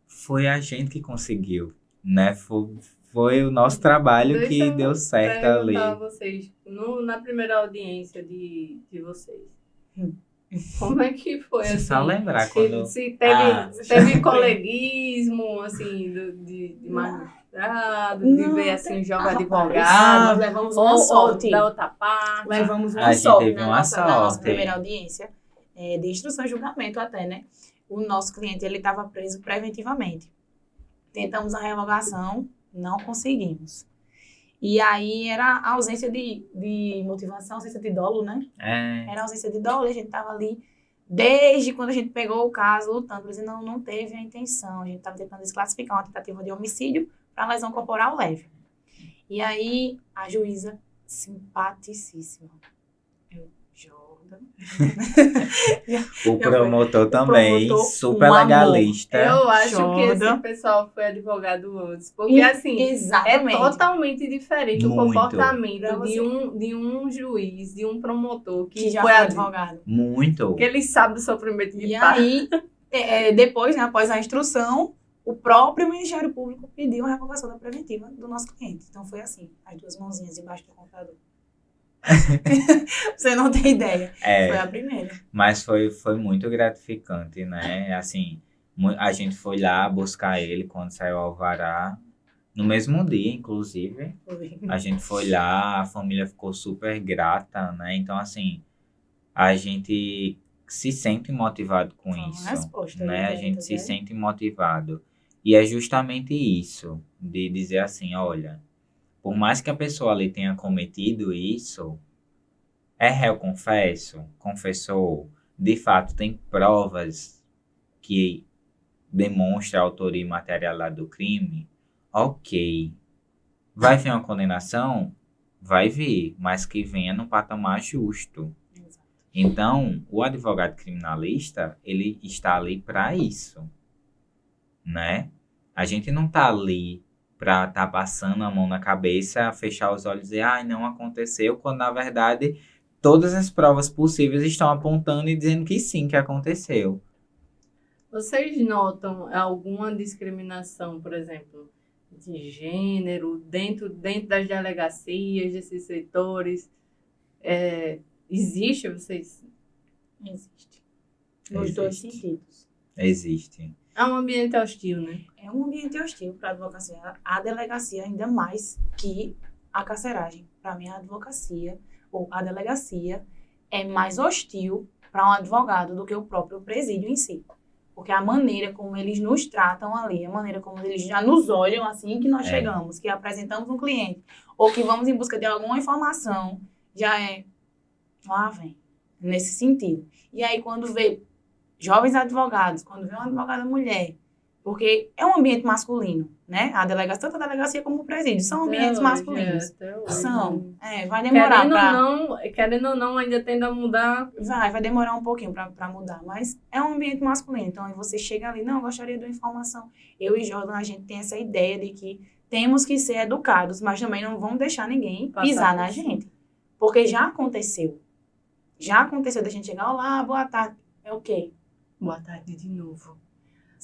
Foi a gente que conseguiu, né? Foi o nosso trabalho que deu certo ali. Perguntar a vocês, na primeira audiência de vocês, como é que foi? Se assim, só lembrar quando... se teve coleguismo, assim, de magistrado, de ver, assim, jovem advogado, nós levamos ou uma sorte. da outra parte. Levamos A uma gente sorte teve na uma nossa sorte. primeira audiência, de instrução e julgamento até, né? O nosso cliente, ele estava preso preventivamente. Tentamos a revogação, não conseguimos. E aí era a ausência de motivação, ausência de dolo, né? Era a ausência de dolo, e a gente estava ali desde quando a gente pegou o caso, lutando, dizendo não teve a intenção. A gente estava tentando desclassificar uma tentativa de homicídio para lesão corporal leve. E aí a juíza, simpaticíssima. Jordan. O promotor também, promotor, super um amor. legalista. Eu acho que esse Jordan. pessoal foi advogado antes. Porque, assim, Exatamente. é totalmente diferente o Muito. comportamento Pra você. de um juiz, de um promotor Que já foi foi advogado. Muito. que ele sabe do sofrimento de E parte. aí, depois, né, após a instrução, o próprio Ministério Público pediu a revogação da preventiva do nosso cliente. Então foi assim, as duas mãozinhas embaixo do computador. Você não tem ideia. Foi a primeira. Mas foi muito gratificante, né? Assim, a gente foi lá buscar ele quando saiu o alvará. No mesmo dia, inclusive. Foi. A gente foi lá, a família ficou super grata, né? Então, assim, a gente se sente motivado com Foi uma isso, resposta, né? né, A gente tá se vendo? sente motivado. E é justamente isso, de dizer assim, olha, por mais que a pessoa ali tenha cometido isso, é réu confesso, confessou, de fato tem provas que demonstram a autoria e materialidade do crime, ok. Vai vir uma condenação? Vai vir, mas que venha num patamar justo. Exato. Então, o advogado criminalista, ele está ali para isso, né? A gente não está ali para estar passando a mão na cabeça, fechar os olhos e dizer, ai, não aconteceu, quando na verdade todas as provas possíveis estão apontando e dizendo que sim, que aconteceu. Vocês notam alguma discriminação, por exemplo, de gênero dentro das delegacias, desses setores? Existe? Vocês... Existe. Nos dois Existe. sentidos. Existe. É um ambiente hostil, né? É um ambiente hostil para a advocacia. A delegacia, ainda mais que a carceragem. Para mim, a advocacia, ou a delegacia, é mais hostil para um advogado do que o próprio presídio em si. Porque a maneira como eles nos tratam ali, a maneira como eles já nos olham assim que nós chegamos, que apresentamos um cliente, ou que vamos em busca de alguma informação, já é, lá vem, nesse sentido. E aí, quando vê jovens advogados, quando vê uma advogada mulher, Porque é um ambiente masculino, né? Tanto a delegacia como o presídio são ambientes masculinos. Até hoje. São. Vai demorar Querendo ou não, ainda tende a mudar. Vai demorar um pouquinho para mudar, mas é um ambiente masculino. Então, aí você chega ali, não, eu gostaria de uma informação. Eu e Jordan, a gente tem essa ideia de que temos que ser educados, mas também não vamos deixar ninguém pisar na gente. Porque já aconteceu. Já aconteceu da gente chegar, olá, boa tarde. É o quê? Boa tarde de novo.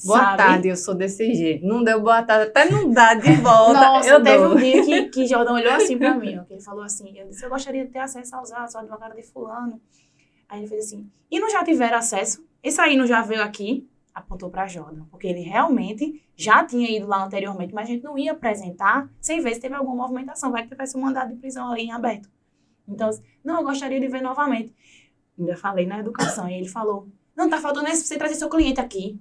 Boa Sabe? tarde, eu sou desse jeito. Não deu boa tarde, até não dá de volta. Nossa, teve um dia que Jordan olhou assim pra mim, ó, que ele falou assim, eu disse, eu gostaria de ter acesso aos dados, sou advogada de fulano. Aí ele fez assim, e não já tiveram acesso? Esse aí não já veio aqui? Apontou pra Jordan, porque ele realmente já tinha ido lá anteriormente, mas a gente não ia apresentar sem ver se teve alguma movimentação, vai que tivesse um mandado de prisão ali em aberto. Então, não, eu gostaria de ver novamente. Ainda falei na educação, aí ele falou, não, tá faltando você trazer seu cliente aqui.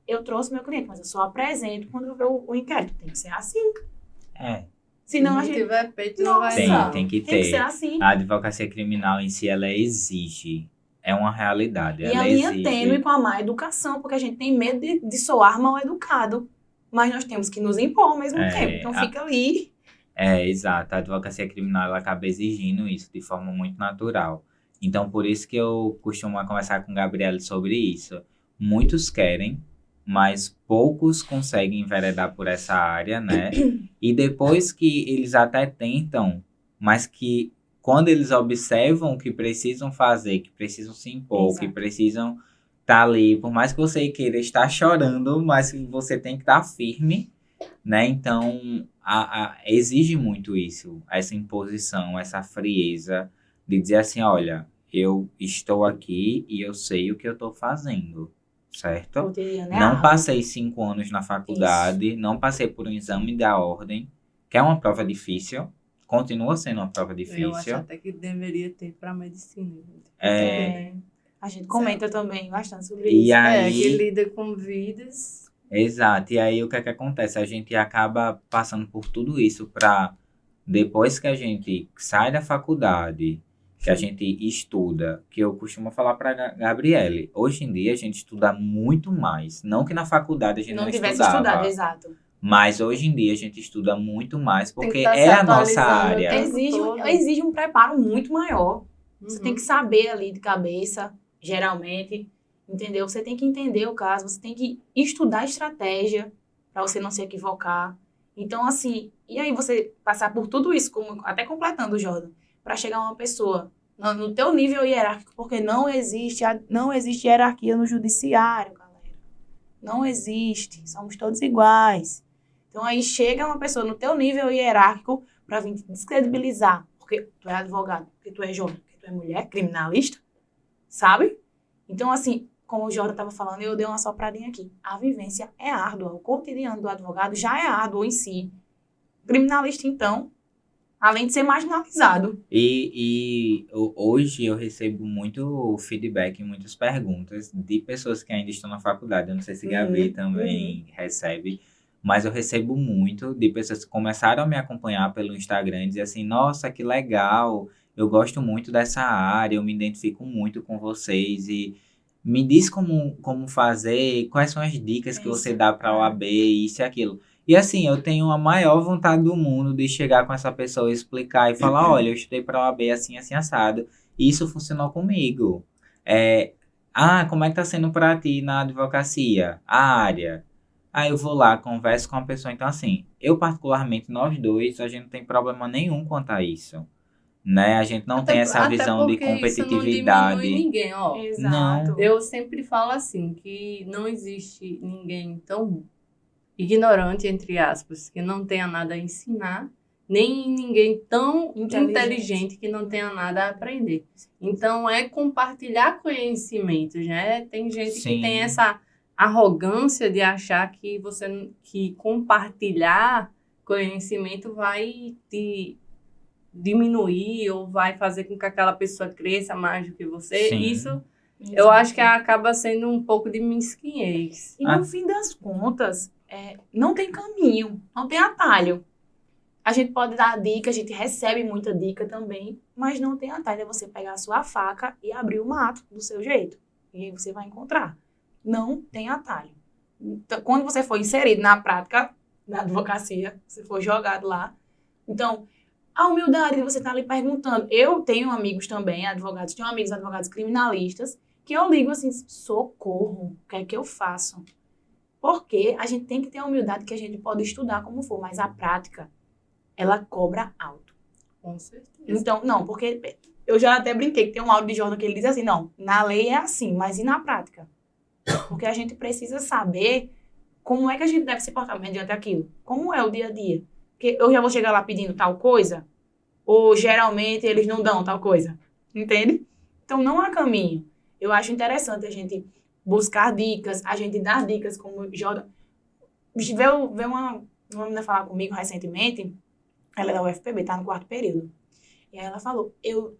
Eu trouxe meu cliente, mas eu só apresento quando eu ver o inquérito. Tem que ser assim. Senão a Se gente... tiver peito, não vai Tem, dar. tem que ter. Tem que ser assim. A advocacia criminal em si, ela exige. É uma realidade. E Ela a linha exige. tênue com a má educação, porque a gente tem medo de soar mal educado. Mas nós temos que nos impor ao mesmo tempo. Então fica ali. Exato. A advocacia criminal, ela acaba exigindo isso de forma muito natural. Então, por isso que eu costumo conversar com o Gabriel sobre isso. Muitos querem, mas poucos conseguem enveredar por essa área, né? E depois que eles até tentam, mas que quando eles observam o que precisam fazer, que precisam se impor, Exato. que precisam estar ali, por mais que você queira estar chorando, mas você tem que estar firme, né? Então, exige muito isso, essa imposição, essa frieza de dizer assim, olha, eu estou aqui e eu sei o que eu estou fazendo. Certo? Cotidiano é Não árduo. passei 5 anos na faculdade, não passei por um exame da ordem, que é uma prova difícil, continua sendo uma prova Eu acho difícil. até que deveria ter para medicina. A gente comenta também bastante sobre E isso. aí, Que lida com vidas. exato, e aí o que é que acontece? A gente acaba passando por tudo isso para depois que a gente sai da faculdade, que a gente estuda, que eu costumo falar para Gabriele, hoje em dia a gente estuda muito mais, não que na faculdade a gente não tivesse estudava, estudado, exato. mas hoje em dia a gente estuda muito mais, Tem que porque tá se é a nossa atualizando área. o tempo todo. Exige um preparo muito maior. Você Uhum. tem que saber ali de cabeça, geralmente, entendeu? Você tem que entender o caso, você tem que estudar estratégia para você não se equivocar. Então, assim, e aí você passar por tudo isso, como, até completando, Jordan, para chegar a uma pessoa no teu nível hierárquico, porque não existe hierarquia no judiciário, galera. Não existe. Somos todos iguais. Então, aí chega uma pessoa no teu nível hierárquico para vir te descredibilizar, porque tu é advogado, porque tu é jovem, porque tu é mulher, criminalista, sabe? Então, assim, como o Jordan estava falando, eu dei uma sopradinha aqui. A vivência é árdua. O cotidiano do advogado já é árduo em si. Criminalista, então, além de ser marginalizado. E hoje eu recebo muito feedback, muitas perguntas de pessoas que ainda estão na faculdade. Eu não sei se Gabi também recebe, mas eu recebo muito de pessoas que começaram a me acompanhar pelo Instagram e dizer assim, nossa, que legal, eu gosto muito dessa área, eu me identifico muito com vocês e me diz como fazer, quais são as dicas que você dá para a OAB, isso e aquilo. E assim, eu tenho a maior vontade do mundo de chegar com essa pessoa, explicar e falar, olha, eu estudei para a OAB assim, assim, assado, e isso funcionou comigo. Como é que tá sendo para ti na advocacia? A área. Aí eu vou lá, converso com a pessoa. Então, assim, eu particularmente, nós dois, a gente não tem problema nenhum quanto a isso. Né? A gente não tem essa visão de competitividade. Isso não diminui ninguém, ó. Exato. Eu sempre falo assim, que não existe ninguém tão ignorante, entre aspas, que não tenha nada a ensinar, nem ninguém tão inteligente que não tenha nada a aprender. Então, é compartilhar conhecimentos, né? Tem gente que tem essa arrogância de achar que compartilhar conhecimento vai te diminuir ou vai fazer com que aquela pessoa cresça mais do que você. Sim. Isso, eu acho que acaba sendo um pouco de mesquinhez. E no fim das contas, não tem caminho, não tem atalho. A gente pode dar dica, a gente recebe muita dica também, mas não tem atalho. É você pegar a sua faca e abrir o mato do seu jeito. E aí você vai encontrar. Não tem atalho. Então, quando você for inserido na prática da advocacia, você for jogado lá, então, a humildade de você estar ali perguntando. Eu tenho amigos também, advogados, tenho amigos advogados criminalistas, que eu ligo assim, socorro, o que é que eu faço? Porque a gente tem que ter a humildade que a gente pode estudar como for, mas a prática, ela cobra alto. Com certeza. Então, não, porque eu já até brinquei que tem um áudio de Jordan que ele diz assim, não, na lei é assim, mas e na prática? Porque a gente precisa saber como é que a gente deve se portar mediante aquilo. Como é o dia a dia? Porque eu já vou chegar lá pedindo tal coisa, ou geralmente eles não dão tal coisa. Entende? Então, não há caminho. Eu acho interessante a gente buscar dicas, a gente dar dicas, como Jordan. Veio uma menina falar comigo recentemente, ela é da UFPB, tá no 4º período. E aí ela falou, eu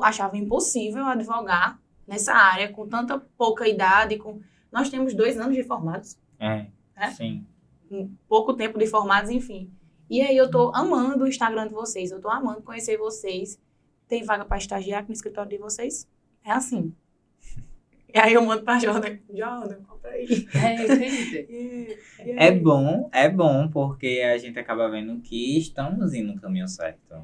achava impossível advogar nessa área, com tanta pouca idade, nós temos 2 anos de formados. Sim. Pouco tempo de formados, enfim. E aí eu tô amando o Instagram de vocês, eu tô amando conhecer vocês. Tem vaga para estagiar aqui no escritório de vocês? É assim. E aí eu mando pra Jordan, compra aí. Entendi. É bom porque a gente acaba vendo que estamos indo no caminho certo.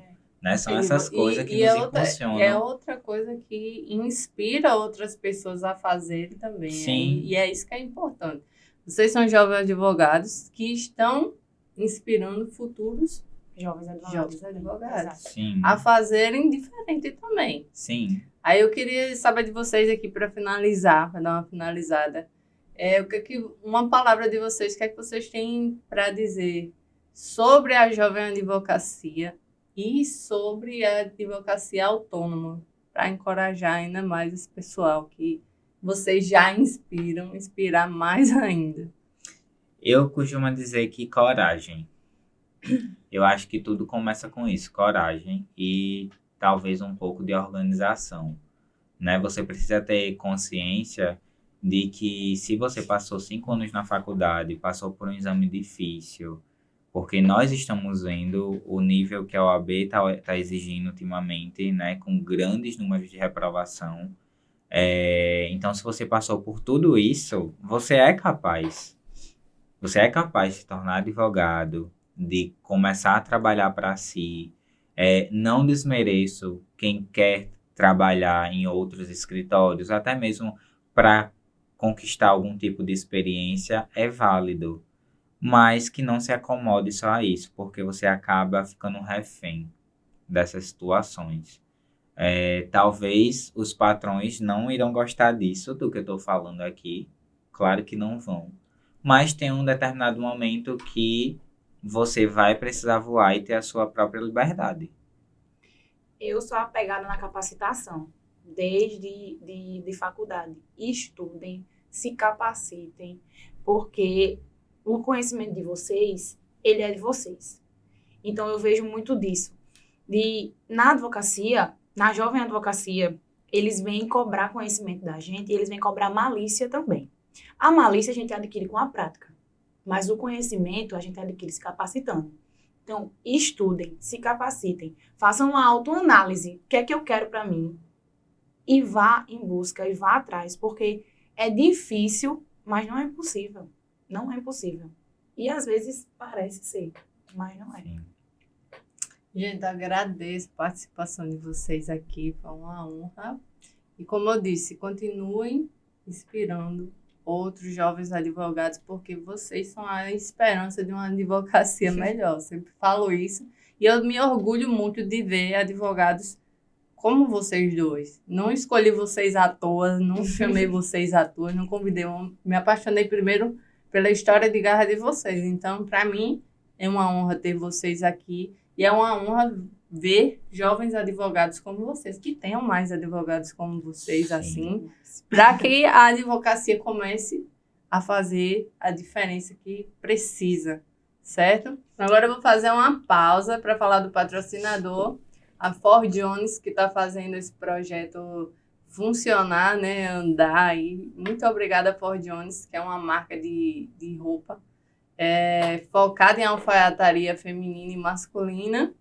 Né? São essas coisas que nos impulsionam. É outra coisa que inspira outras pessoas a fazerem também. Sim. E é isso que é importante. Vocês são jovens advogados que estão inspirando futuros jovens advogados Sim. a fazerem diferente também. Sim. Aí eu queria saber de vocês aqui para finalizar, para dar uma finalizada. Uma palavra de vocês, o que é que vocês têm para dizer sobre a jovem advocacia e sobre a advocacia autônoma, para encorajar ainda mais esse pessoal que vocês já inspirar mais ainda? Eu costumo dizer que coragem. Eu acho que tudo começa com isso, coragem e talvez um pouco de organização, né? Você precisa ter consciência de que se você passou 5 anos na faculdade, passou por um exame difícil, porque nós estamos vendo o nível que a OAB está exigindo ultimamente, né? Com grandes números de reprovação. Então, se você passou por tudo isso, você é capaz. Você é capaz de se tornar advogado, de começar a trabalhar para si. Não desmereço quem quer trabalhar em outros escritórios, até mesmo para conquistar algum tipo de experiência, é válido. Mas que não se acomode só a isso, porque você acaba ficando refém dessas situações. Talvez os patrões não irão gostar disso, do que eu estou falando aqui. Claro que não vão. Mas tem um determinado momento que você vai precisar voar e ter a sua própria liberdade. Eu sou apegada na capacitação, desde de faculdade. Estudem, se capacitem, porque o conhecimento de vocês, ele é de vocês. Então, eu vejo muito disso. Na advocacia, na jovem advocacia, eles vêm cobrar conhecimento da gente e eles vêm cobrar malícia também. A malícia a gente adquire com a prática, mas o conhecimento a gente adquire se capacitando. Então, estudem, se capacitem, façam uma autoanálise, o que é que eu quero para mim, e vá em busca, e vá atrás, porque é difícil, mas não é impossível. Não é impossível. E às vezes parece ser, mas não é. Sim. Gente, agradeço a participação de vocês aqui, foi uma honra. E como eu disse, continuem inspirando outros jovens advogados, porque vocês são a esperança de uma advocacia melhor. Eu sempre falo isso. E eu me orgulho muito de ver advogados como vocês dois. Não escolhi vocês à toa, não chamei vocês à toa, não convidei. Me apaixonei primeiro pela história de garra de vocês. Então, para mim, é uma honra ter vocês aqui. E é uma honra ver jovens advogados como vocês, que tenham mais advogados como vocês, assim, para que a advocacia comece a fazer a diferença que precisa, certo? Agora eu vou fazer uma pausa para falar do patrocinador, a Ford Jones, que está fazendo esse projeto funcionar, né, andar. E muito obrigada, Ford Jones, que é uma marca de roupa focada em alfaiataria feminina e masculina.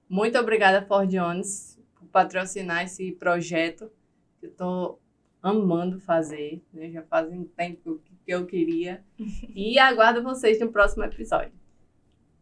Muito obrigada, Ford Jones, por patrocinar esse projeto que eu estou amando fazer, né? Já faz um tempo que que eu queria. E aguardo vocês no próximo episódio.